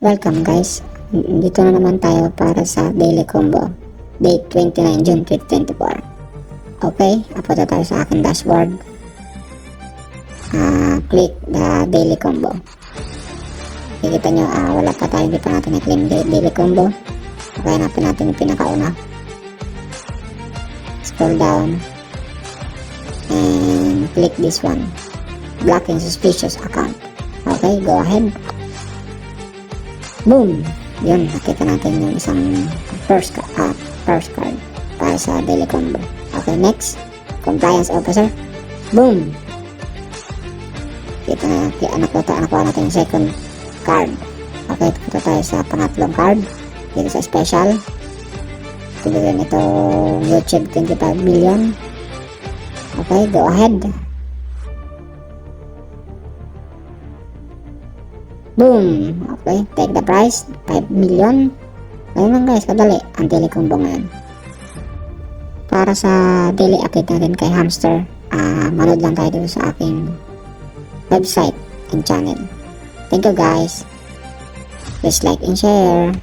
Welcome guys, dito na naman tayo para sa daily combo, date 29 June 2024. Okay, apunta tayo sa aking dashboard. Click the daily combo. Kikita nyo, wala pa tayo, hindi pa natin na-claim daily combo. Okay, hanapin natin yung pinakauna. Scroll down and click this one, blocking suspicious account. Okay, go ahead. Boom! Yun, nakita natin yung isang first card para sa daily combo. Okay, next, compliance officer. Boom! Kita na, nakuha natin yung second card. Okay, punta tayo sa pangatlong card. Dito sa special. Tuloy ito YouTube 25 million. Okay, go ahead. Boom! Okay, take the price, 5 million. Ayun lang guys, kadali ang daily combo ngayon. Para sa daily update natin kay Hamster, manood lang tayo dito sa aking website and channel. Thank you guys. Please like and share.